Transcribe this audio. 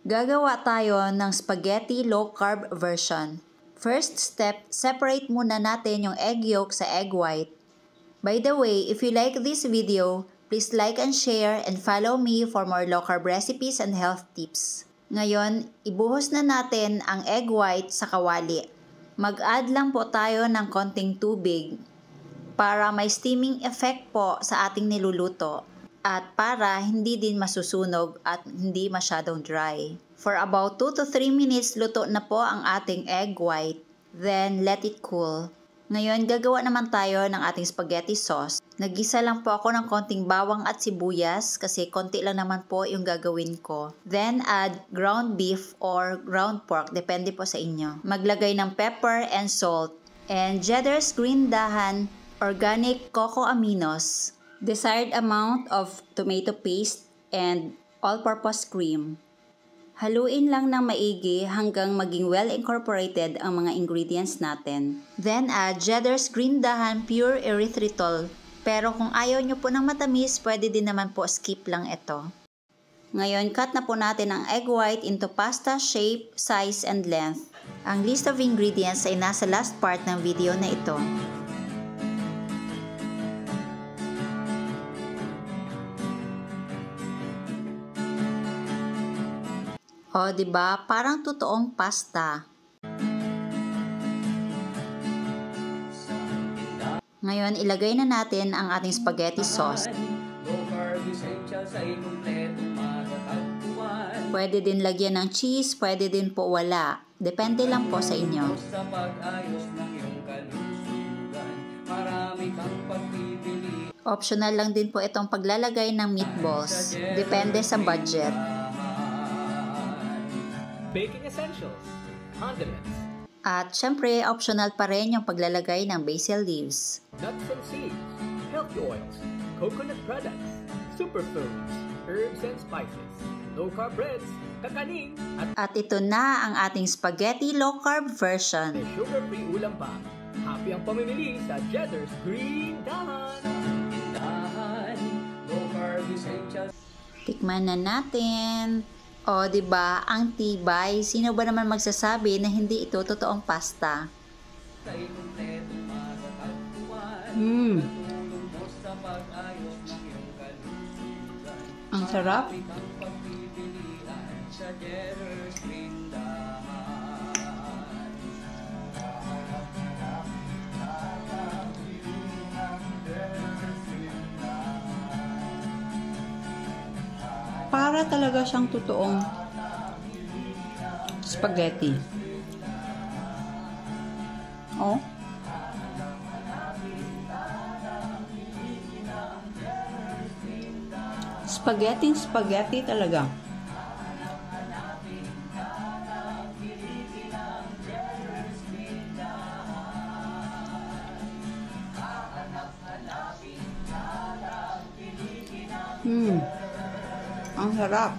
Gagawa tayo ng spaghetti low-carb version. First step, separate muna natin yung egg yolk sa egg white. By the way, if you like this video, please like and share and follow me for more low-carb recipes and health tips. Ngayon, ibuhos na natin ang egg white sa kawali. Mag-add lang po tayo ng konting tubig para may steaming effect po sa ating niluluto. At para hindi din masusunog at hindi masyadong dry. For about 2 to 3 minutes, luto na po ang ating egg white. Then, let it cool. Ngayon, gagawa naman tayo ng ating spaghetti sauce. Naggisa lang po ako ng konting bawang at sibuyas kasi konti lang naman po yung gagawin ko. Then, add ground beef or ground pork, depende po sa inyo. Maglagay ng pepper and salt. And Cheddar's green dahan, organic cocoa aminos, desired amount of tomato paste, and all-purpose cream. Haluin lang ng maigi hanggang maging well-incorporated ang mga ingredients natin. Then add Cheddar's green dahan pure erythritol. Pero kung ayaw nyo po ng matamis, pwede din naman po skip lang ito. Ngayon, cut na po natin ang egg white into pasta shape, size, and length. Ang list of ingredients ay nasa last part ng video na ito. O, diba? Parang totoong pasta. Ngayon, ilagay na natin ang ating spaghetti sauce. Pwede din lagyan ng cheese, pwede din po wala. Depende lang po sa inyo. Optional lang din po itong paglalagay ng meatballs. Depende sa budget. Baking essentials, condiments, at syempre, optional pa rin yung paglalagay ng basil leaves. Nuts and seeds, healthy oils, coconut products, superfoods, herbs and spices, low-carb breads, kakanin, at ito na ang ating spaghetti low-carb version. May sugar-free ulam pa. Happy ang pamimili sa Cheddar's Green Dahan. Low-carb essentials. Tikman na natin. O, diba? Ang tibay. Sino ba naman magsasabi na hindi ito totoong pasta? Ang sarap. Para talaga siyang totoong spaghetti. Oh. Spaghetti talaga. Ang sarap.